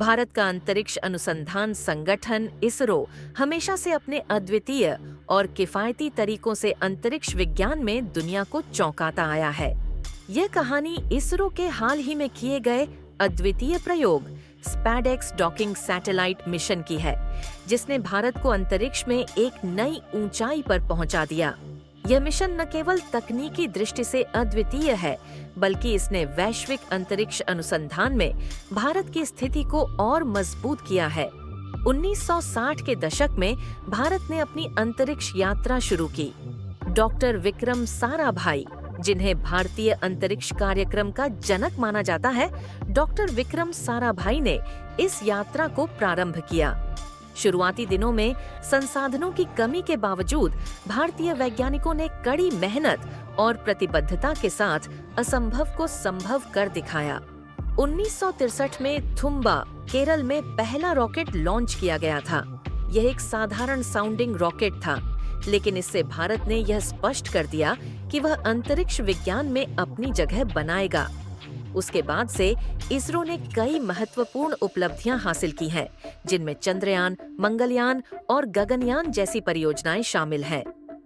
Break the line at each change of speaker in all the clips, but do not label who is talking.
भारत का अंतरिक्ष अनुसंधान संगठन इसरो हमेशा से अपने अद्वितीय और किफायती तरीकों से अंतरिक्ष विज्ञान में दुनिया को चौंकाता आया है। यह कहानी इसरो के हाल ही में किए गए अद्वितीय प्रयोग स्पैडेक्स डॉकिंग सैटेलाइट मिशन की है, जिसने भारत को अंतरिक्ष में एक नई ऊंचाई पर पहुंचा दिया। यह मिशन न केवल तकनीकी दृष्टि से अद्वितीय है, बल्कि इसने वैश्विक अंतरिक्ष अनुसंधान में भारत की स्थिति को और मजबूत किया है। 1960 के दशक में भारत ने अपनी अंतरिक्ष यात्रा शुरू की। डॉक्टर विक्रम साराभाई, जिन्हें भारतीय अंतरिक्ष कार्यक्रम का जनक माना जाता है, डॉक्टर विक्रम साराभाई ने इस यात्रा को प्रारंभ किया। शुरुआती दिनों में संसाधनों की कमी के बावजूद भारतीय वैज्ञानिकों ने कड़ी मेहनत और प्रतिबद्धता के साथ असंभव को संभव कर दिखाया। 1963 में थुम्बा, केरल में पहला रॉकेट लॉन्च किया गया था। यह एक साधारण साउंडिंग रॉकेट था, लेकिन इससे भारत ने यह स्पष्ट कर दिया कि वह अंतरिक्ष विज्ञान में अपनी जगह बनाएगा। उसके बाद से इसरो ने कई महत्वपूर्ण उपलब्धियां हासिल की हैं, जिनमें चंद्रयान, मंगलयान और गगनयान जैसी परियोजनाएं शामिल हैं।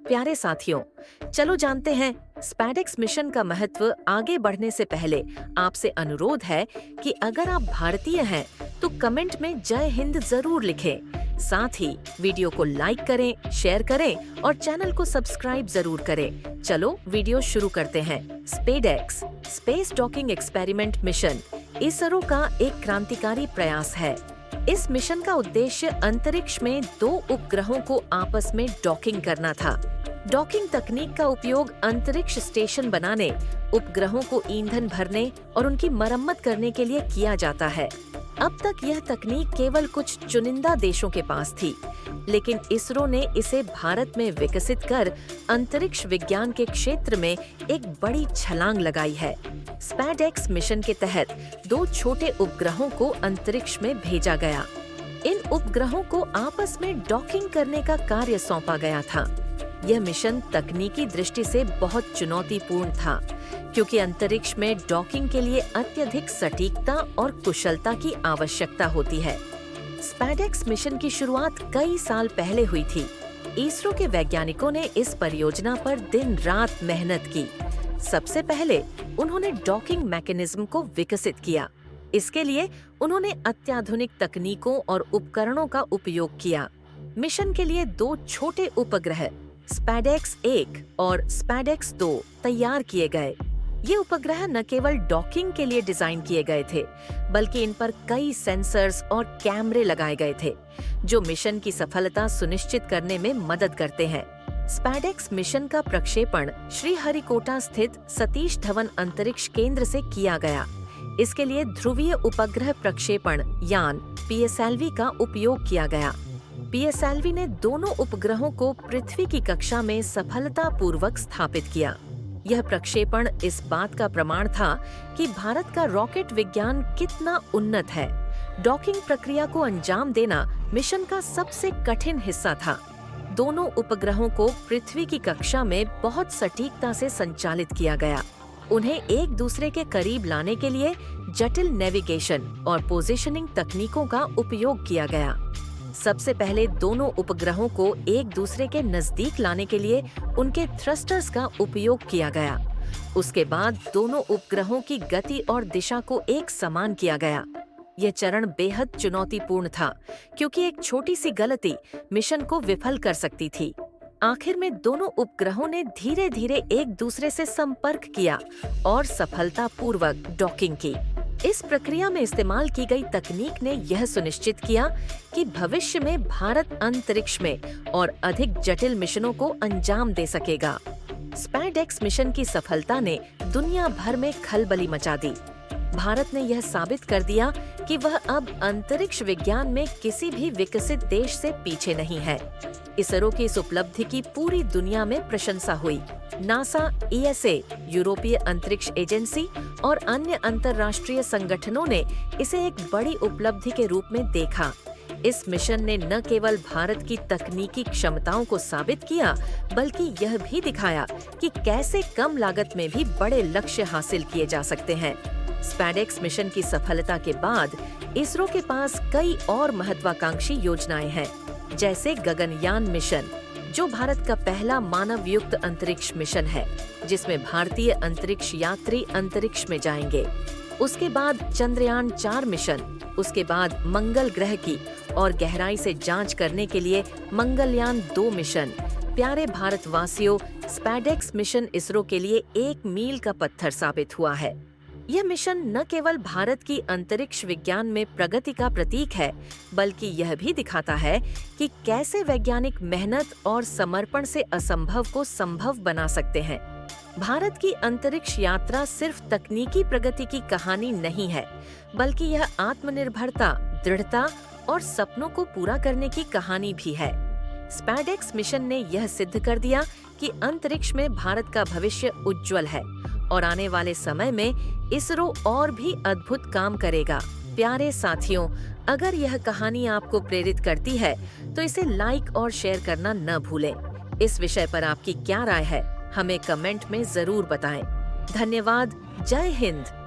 प्यारे साथियों, चलो जानते हैं स्पैडेक्स मिशन का महत्व। आगे बढ़ने से पहले आपसे अनुरोध है कि अगर आप भारतीय हैं तो कमेंट में जय हिंद जरूर लिखें। साथ ही वीडियो को लाइक करें, शेयर करें और चैनल को सब्सक्राइब जरूर करें। चलो वीडियो शुरू करते हैं। SpaDeX space docking experiment mission ISRO का एक क्रांतिकारी प्रयास है। इस मिशन का उद्देश्य अंतरिक्ष में 2 उपग्रहों को आपस में डॉकिंग करना था। डॉकिंग तकनीक का उपयोग अंतरिक्ष स्टेशन बनाने, उपग्रहों को ईंधन भरने और उनकी मरम्मत करने के लिए किया जाता है। अब तक यह तकनीक केवल कुछ चुनिंदा देशों के पास थी, लेकिन इसरो ने इसे भारत में विकसित कर अंतरिक्ष विज्ञान के क्षेत्र में एक बड़ी छलांग लगाई है। स्पैडेक्स मिशन के तहत 2 छोटे उपग्रहों को अंतरिक्ष में भेजा गया। इन उपग्रहों को आपस में डॉकिंग करने का कार्य सौंपा गया था। यह मिशन तकनीकी दृष्टि से बहुत चुनौतीपूर्ण था, क्योंकि अंतरिक्ष में डॉकिंग के लिए अत्यधिक सटीकता और कुशलता की आवश्यकता होती है। स्पैडेक्स मिशन की शुरुआत कई साल पहले हुई थी। इसरो के वैज्ञानिकों ने इस परियोजना पर दिन रात मेहनत की। सबसे पहले उन्होंने डॉकिंग मैकेनिज्म को विकसित किया। इसके लिए उन्होंने अत्याधुनिक तकनीकों और उपकरणों का उपयोग किया। मिशन के लिए 2 छोटे उपग्रह स्पैडेक्स 1 और स्पैडेक्स 2 तैयार किए गए। ये उपग्रह न केवल डॉकिंग के लिए डिजाइन किए गए थे, बल्कि इन पर कई सेंसर्स और कैमरे लगाए गए थे, जो मिशन की सफलता सुनिश्चित करने में मदद करते हैं। स्पैडेक्स मिशन का प्रक्षेपण श्रीहरिकोटा स्थित सतीश धवन अंतरिक्ष केंद्र से किया गया। इसके लिए ध्रुवीय उपग्रह प्रक्षेपण यान PSLV का उपयोग किया गया। PSLV ने दोनों उपग्रहों को पृथ्वी की कक्षा में सफलतापूर्वक स्थापित किया। यह प्रक्षेपण इस बात का प्रमाण था कि भारत का रॉकेट विज्ञान कितना उन्नत है। डॉकिंग प्रक्रिया को अंजाम देना मिशन का सबसे कठिन हिस्सा था। दोनों उपग्रहों को पृथ्वी की कक्षा में बहुत सटीकता से संचालित किया गया। उन्हें एक दूसरे के करीब लाने के लिए जटिल नेविगेशन और पोजीशनिंग तकनीकों का उपयोग किया गया। सबसे पहले दोनों उपग्रहों को एक दूसरे के नजदीक लाने के लिए उनके थ्रस्टर्स का उपयोग किया गया। उसके बाद दोनों उपग्रहों की गति और दिशा को एक समान किया गया। यह चरण बेहद चुनौतीपूर्ण था, क्योंकि एक छोटी सी गलती मिशन को विफल कर सकती थी। आखिर में दोनों उपग्रहों ने धीरे धीरे एक दूसरे से संपर्क किया और सफलतापूर्वक डॉकिंग की। इस प्रक्रिया में इस्तेमाल की गई तकनीक ने यह सुनिश्चित किया कि भविष्य में भारत अंतरिक्ष में और अधिक जटिल मिशनों को अंजाम दे सकेगा। स्पैडेक्स मिशन की सफलता ने दुनिया भर में खलबली मचा दी। भारत ने यह साबित कर दिया कि वह अब अंतरिक्ष विज्ञान में किसी भी विकसित देश से पीछे नहीं है। इसरो की इस उपलब्धि की पूरी दुनिया में प्रशंसा हुई। नासा, ESA, यूरोपीय अंतरिक्ष एजेंसी और अन्य अंतर्राष्ट्रीय संगठनों ने इसे एक बड़ी उपलब्धि के रूप में देखा। इस मिशन ने न केवल भारत की तकनीकी क्षमताओं को साबित किया, बल्कि यह भी दिखाया कि कैसे कम लागत में भी बड़े लक्ष्य हासिल किए जा सकते हैं। स्पैडेक्स मिशन की सफलता के बाद इसरो के पास कई और महत्वाकांक्षी योजनाएं हैं, जैसे गगनयान मिशन, जो भारत का पहला मानव युक्त अंतरिक्ष मिशन है, जिसमें भारतीय अंतरिक्ष यात्री अंतरिक्ष में जाएंगे। उसके बाद चंद्रयान 4 मिशन, उसके बाद मंगल ग्रह की और गहराई से जांच करने के लिए मंगलयान 2 मिशन। प्यारे भारतवासियों, स्पैडेक्स मिशन इसरो के लिए एक मील का पत्थर साबित हुआ है। यह मिशन न केवल भारत की अंतरिक्ष विज्ञान में प्रगति का प्रतीक है, बल्कि यह भी दिखाता है कि कैसे वैज्ञानिक मेहनत और समर्पण से असंभव को संभव बना सकते हैं। भारत की अंतरिक्ष यात्रा सिर्फ तकनीकी प्रगति की कहानी नहीं है, बल्कि यह आत्मनिर्भरता, दृढ़ता और सपनों को पूरा करने की कहानी भी है। स्पैडेक्स मिशन ने यह सिद्ध कर दिया कि अंतरिक्ष में भारत का भविष्य उज्जवल है और आने वाले समय में इसरो और भी अद्भुत काम करेगा। प्यारे साथियों, अगर यह कहानी आपको प्रेरित करती है तो इसे लाइक और शेयर करना न भूलें। इस विषय पर आपकी क्या राय है, हमें कमेंट में जरूर बताएं। धन्यवाद। जय हिंद।